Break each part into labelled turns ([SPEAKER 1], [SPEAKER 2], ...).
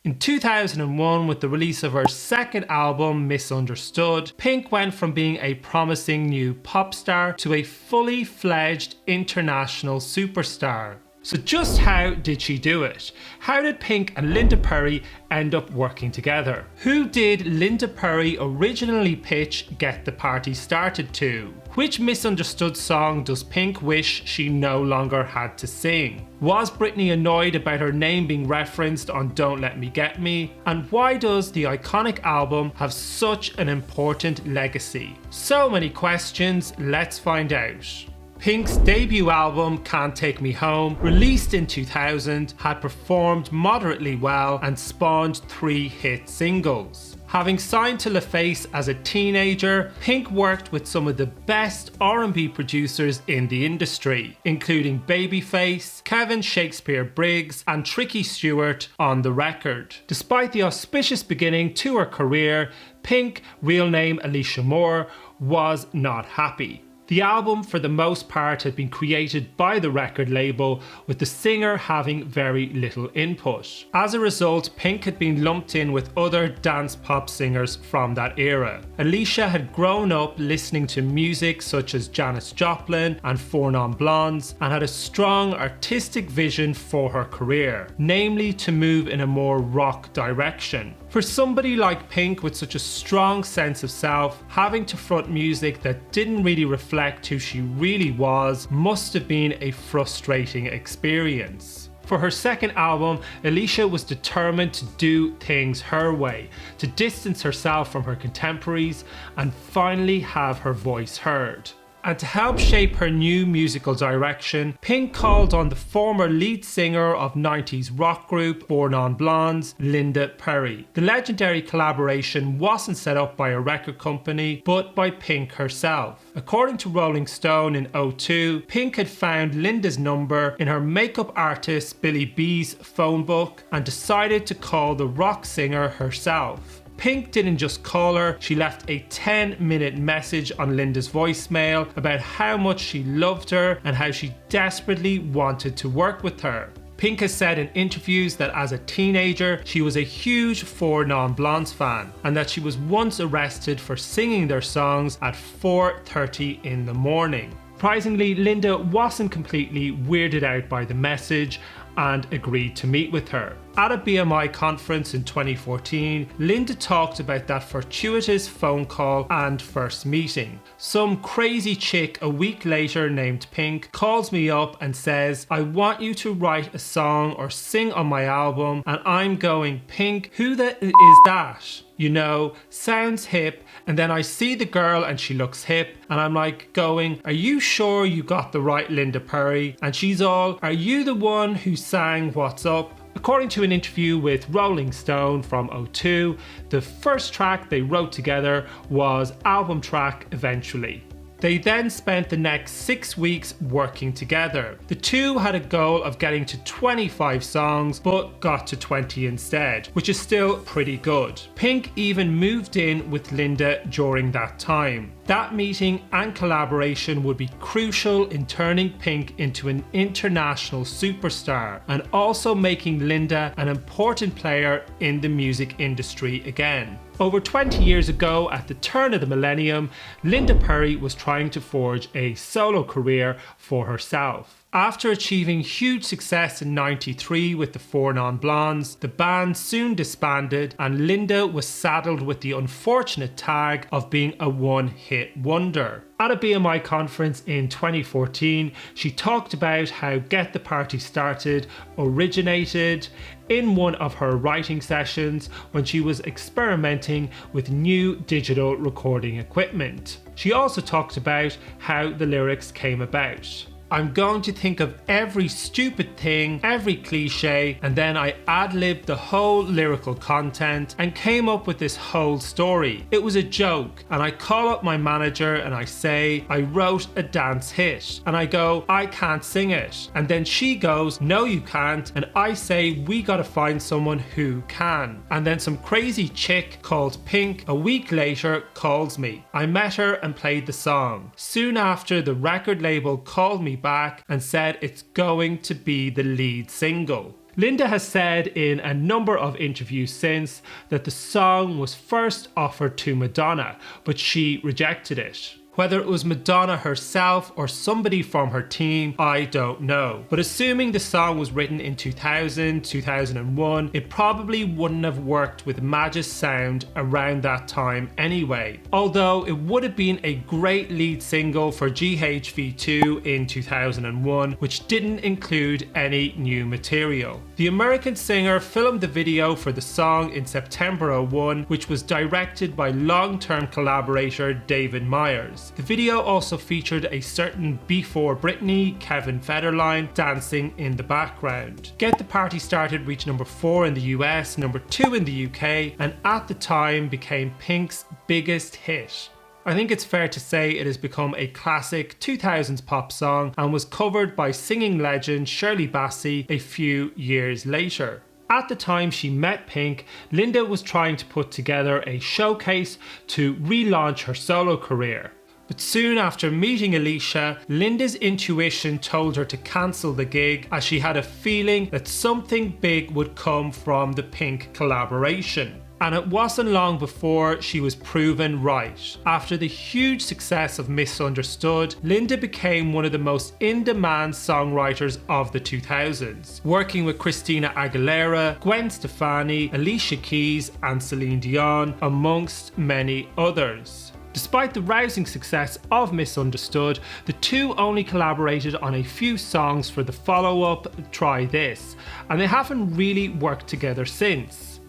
[SPEAKER 1] In 2001, with the release of her second album, Misunderstood, Pink went from being a promising new pop star to a fully fledged international superstar. So just how did she do it? How did Pink and Linda Perry end up working together? Who did Linda Perry originally pitch Get the Party Started to? Which misunderstood song does Pink wish she no longer had to sing? Was Britney annoyed about her name being referenced on Don't Let Me Get Me? And why does the iconic album have such an important legacy? So many questions, let's find out. Pink's debut album, Can't Take Me Home, released in 2000, had performed moderately well and spawned 3 hit singles. Having signed to LaFace as a teenager, Pink worked with some of the best R&B producers in the industry, including Babyface, Kevin Shakespeare Briggs, and Tricky Stewart on the record. Despite the auspicious beginning to her career, Pink, real name Alicia Moore, was not happy. The album, for the most part, had been created by the record label, with the singer having very little input. As a result, Pink had been lumped in with other dance pop singers from that era. Alicia had grown up listening to music such as Janis Joplin and Four Non Blondes, and had a strong artistic vision for her career, namely to move in a more rock direction. For somebody like Pink with such a strong sense of self, having to front music that didn't really reflect who she really was must have been a frustrating experience. For her second album, Alicia was determined to do things her way, to distance herself from her contemporaries and finally have her voice heard. And to help shape her new musical direction, Pink called on the former lead singer of 90s rock group Four Non Blondes, Linda Perry. The legendary collaboration wasn't set up by a record company, but by Pink herself. According to Rolling Stone in 2002, Pink had found Linda's number in her makeup artist Billy B's phone book and decided to call the rock singer herself. Pink didn't just call her, she left a 10-minute message on Linda's voicemail about how much she loved her and how she desperately wanted to work with her. Pink has said in interviews that as a teenager, she was a huge Four Non Blondes fan, and that she was once arrested for singing their songs at 4:30 in the morning. Surprisingly, Linda wasn't completely weirded out by the message and agreed to meet with her. At a BMI conference in 2014, Linda talked about that fortuitous phone call and first meeting. Some crazy chick a week later named Pink calls me up and says, "I want you to write a song or sing on my album," and I'm going, "Pink, who the is that? You know, sounds hip." And then I see the girl and she looks hip, and I'm like going, "Are you sure you got the right Linda Perry?" And she's all, "Are you the one who sang What's Up?" According to an interview with Rolling Stone from 2002, the first track they wrote together was album track Eventually. They then spent the next 6 weeks working together. The two had a goal of getting to 25 songs, but got to 20 instead, which is still pretty good. Pink even moved in with Linda during that time. That meeting and collaboration would be crucial in turning Pink into an international superstar, and also making Linda an important player in the music industry again. Over 20 years ago, at the turn of the millennium, Linda Perry was trying to forge a solo career for herself. After achieving huge success in '93 with the Four Non Blondes, the band soon disbanded and Linda was saddled with the unfortunate tag of being a one-hit wonder. At a BMI conference in 2014, she talked about how Get the Party Started originated in one of her writing sessions when she was experimenting with new digital recording equipment. She also talked about how the lyrics came about. "I'm going to think of every stupid thing, every cliche, and then I ad-libbed the whole lyrical content and came up with this whole story. It was a joke, and I call up my manager and I say, I wrote a dance hit, and I go, I can't sing it. And then she goes, no you can't, and I say, we gotta find someone who can. And then some crazy chick called Pink a week later calls me. I met her and played the song. Soon after, the record label called me back and said it's going to be the lead single. Linda has said in a number of interviews since that the song was first offered to Madonna, but she rejected it. Whether it was Madonna herself or somebody from her team, I don't know. But assuming the song was written in 2000, 2001, it probably wouldn't have worked with Madge's sound around that time anyway. Although it would have been a great lead single for GHV2 in 2001, which didn't include any new material. The American singer filmed the video for the song in September 2001, which was directed by long-term collaborator David Myers. The video also featured a certain Before Britney, Kevin Federline, dancing in the background. Get the Party Started reached number 4 in the US, number 2 in the UK, and at the time became Pink's biggest hit. I think it's fair to say it has become a classic 2000s pop song and was covered by singing legend Shirley Bassey a few years later. At the time she met Pink, Linda was trying to put together a showcase to relaunch her solo career. But soon after meeting Alicia, Linda's intuition told her to cancel the gig as she had a feeling that something big would come from the Pink collaboration. And it wasn't long before she was proven right. After the huge success of Misunderstood, Linda became one of the most in-demand songwriters of the 2000s, working with Christina Aguilera, Gwen Stefani, Alicia Keys and Celine Dion, amongst many others. Despite the rousing success of Misunderstood, the two only collaborated on a few songs for the follow-up Try This, and they haven't really worked together since.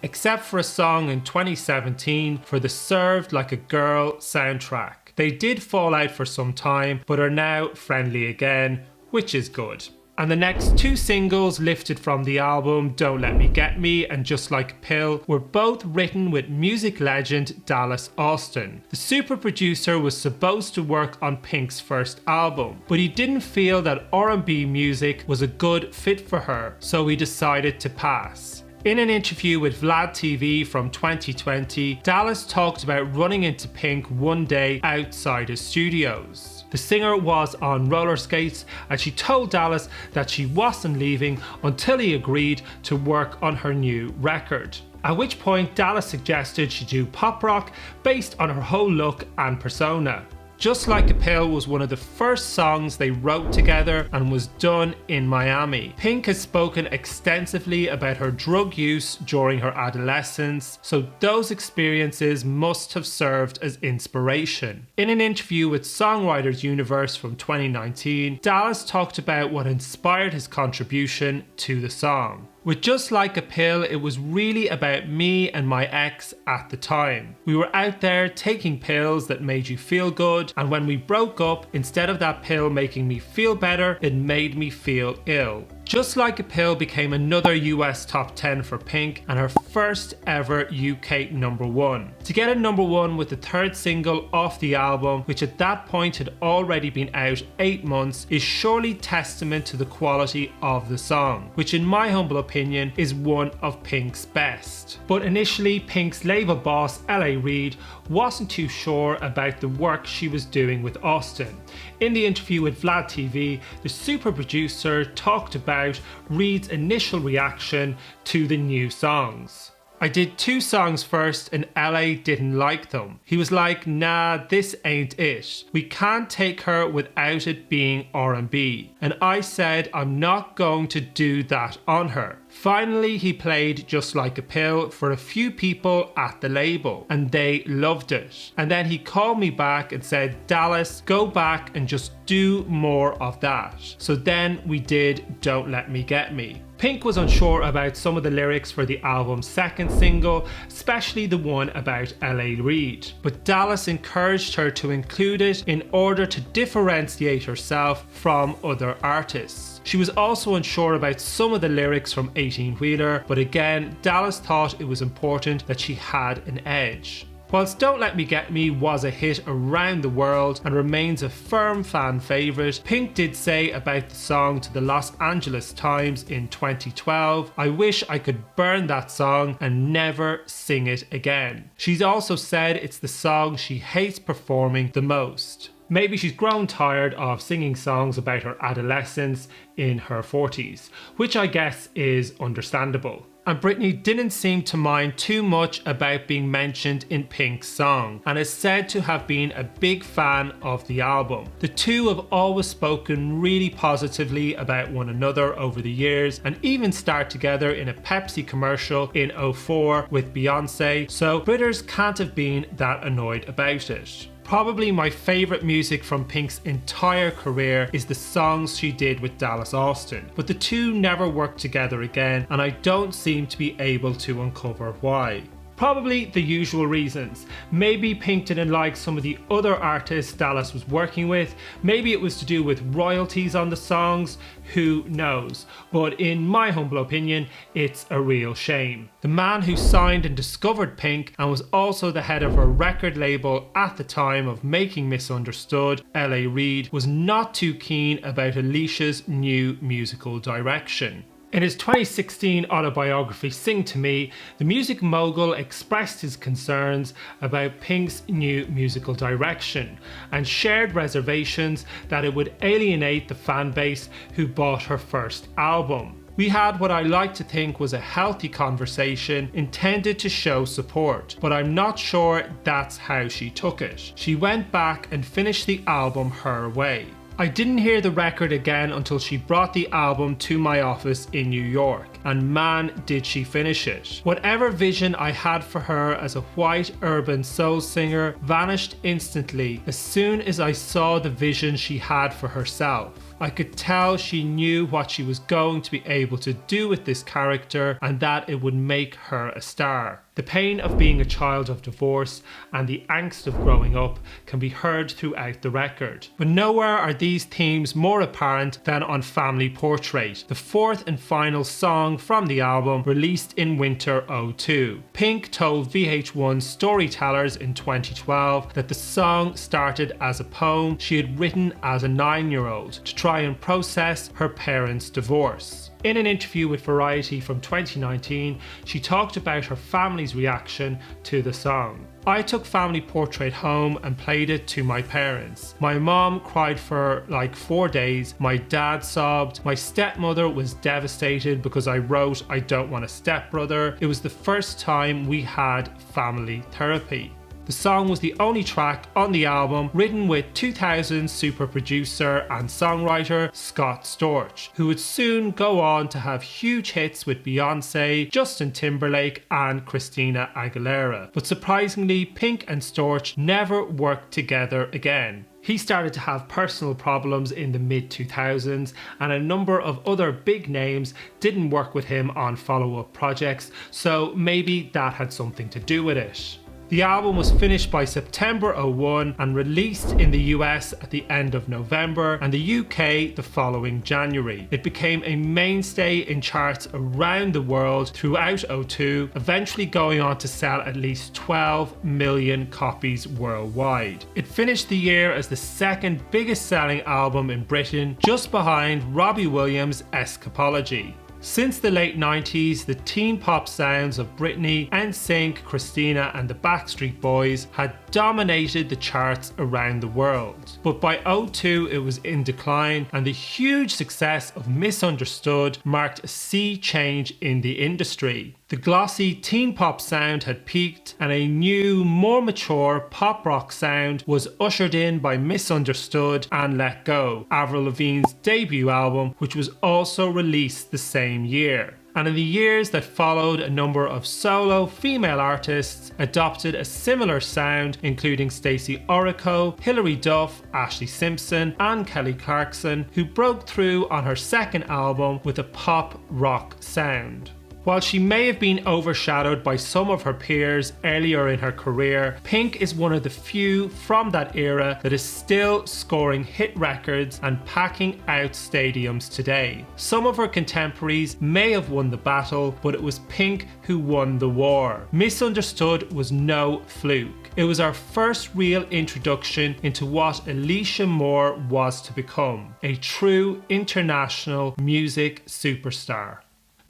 [SPEAKER 1] Except for a song in 2017 for the Served Like a Girl soundtrack. They did fall out for some time, but are now friendly again, which is good. And the next two singles lifted from the album, Don't Let Me Get Me and Just Like a Pill, were both written with music legend Dallas Austin. The super producer was supposed to work on Pink's first album, but he didn't feel that R&B music was a good fit for her, so he decided to pass. In an interview with Vlad TV from 2020, Dallas talked about running into Pink one day outside his studios. The singer was on roller skates and she told Dallas that she wasn't leaving until he agreed to work on her new record. At which point Dallas suggested she do pop rock based on her whole look and persona. Just Like a Pill was one of the first songs they wrote together and was done in Miami. Pink has spoken extensively about her drug use during her adolescence, so those experiences must have served as inspiration. In an interview with Songwriters Universe from 2019, Dallas talked about what inspired his contribution to the song. With Just Like a Pill, it was really about me and my ex at the time. We were out there taking pills that made you feel good, and when we broke up, instead of that pill making me feel better, it made me feel ill. Just Like a Pill became another US top 10 for Pink and her first ever UK number 1. To get a number 1 with the third single off the album, which at that point had already been out 8 months, is surely testament to the quality of the song, which in my humble opinion is one of Pink's best. But initially Pink's label boss Reid wasn't too sure about the work she was doing with Austin. In the interview with Vlad TV, the super producer talked about Reid's initial reaction to the new songs. I did 2 songs first and LA didn't like them. He was like, nah, this ain't it. We can't take her without it being R&B. And I said, I'm not going to do that on her. Finally, he played Just Like a Pill for a few people at the label and they loved it. And then he called me back and said, Dallas, go back and just do more of that. So then we did Don't Let Me Get Me. Pink was unsure about some of the lyrics for the album's second single, especially the one about Reid. But Dallas encouraged her to include it in order to differentiate herself from other artists. She was also unsure about some of the lyrics from 18 Wheeler, but again, Dallas thought it was important that she had an edge. Whilst Don't Let Me Get Me was a hit around the world and remains a firm fan favourite, Pink did say about the song to the Los Angeles Times in 2012, I wish I could burn that song and never sing it again. She's also said it's the song she hates performing the most. Maybe she's grown tired of singing songs about her adolescence in her 40s, which I guess is understandable. And Britney didn't seem to mind too much about being mentioned in Pink's song, and is said to have been a big fan of the album. The two have always spoken really positively about one another over the years, and even starred together in a Pepsi commercial in '04 with Beyonce, so Britters can't have been that annoyed about it. Probably my favourite music from Pink's entire career is the songs she did with Dallas Austin, but the two never worked together again, and I don't seem to be able to uncover why. Probably the usual reasons. Maybe Pink didn't like some of the other artists Dallas was working with, maybe it was to do with royalties on the songs, who knows, but in my humble opinion, it's a real shame. The man who signed and discovered Pink and was also the head of her record label at the time of making Misunderstood, Reid, was not too keen about Alicia's new musical direction. In his 2016 autobiography Sing to Me, the music mogul expressed his concerns about Pink's new musical direction and shared reservations that it would alienate the fan base who bought her first album. We had what I like to think was a healthy conversation intended to show support, but I'm not sure that's how she took it. She went back and finished the album her way. I didn't hear the record again until she brought the album to my office in New York, and man did she finish it. Whatever vision I had for her as a white urban soul singer vanished instantly as soon as I saw the vision she had for herself. I could tell she knew what she was going to be able to do with this character and that it would make her a star. The pain of being a child of divorce and the angst of growing up can be heard throughout the record. But nowhere are these themes more apparent than on Family Portrait, the fourth and final song from the album released in winter '02. Pink told VH1 Storytellers in 2012 that the song started as a poem she had written as a 9-year-old to try and process her parents' divorce. In an interview with Variety from 2019, she talked about her family's reaction to the song. I took Family Portrait home and played it to my parents. My mom cried for like 4 days, my dad sobbed, my stepmother was devastated because I wrote I don't want a stepbrother. It was the first time we had family therapy. The song was the only track on the album written with 2000 super producer and songwriter Scott Storch, who would soon go on to have huge hits with Beyonce, Justin Timberlake and Christina Aguilera. But surprisingly, Pink and Storch never worked together again. He started to have personal problems in the mid-2000s, and a number of other big names didn't work with him on follow-up projects, so maybe that had something to do with it. The album was finished by September '01 and released in the US at the end of November and the UK the following January. It became a mainstay in charts around the world throughout '02, eventually going on to sell at least 12 million copies worldwide. It finished the year as the second biggest selling album in Britain, just behind Robbie Williams' Escapology. Since the late 90s, the teen pop sounds of Britney, NSYNC, Christina and the Backstreet Boys had dominated the charts around the world. But by '02 it was in decline, and the huge success of Misunderstood marked a sea change in the industry. The glossy teen pop sound had peaked, and a new, more mature pop rock sound was ushered in by Misunderstood and Let Go, Avril Lavigne's debut album, which was also released the same year. And in the years that followed, a number of solo female artists adopted a similar sound, including Stacey Orico, Hilary Duff, Ashlee Simpson and Kelly Clarkson, who broke through on her second album with a pop rock sound. While she may have been overshadowed by some of her peers earlier in her career, Pink is one of the few from that era that is still scoring hit records and packing out stadiums today. Some of her contemporaries may have won the battle, but it was Pink who won the war. Misunderstood was no fluke. It was our first real introduction into what Alicia Moore was to become, a true international music superstar.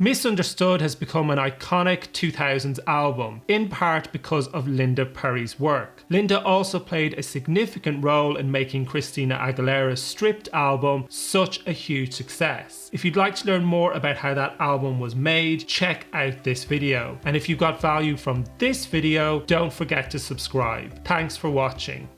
[SPEAKER 1] Misunderstood has become an iconic 2000s album, in part because of Linda Perry's work. Linda also played a significant role in making Christina Aguilera's Stripped album such a huge success. If you'd like to learn more about how that album was made, check out this video. And if you got value from this video, don't forget to subscribe. Thanks for watching.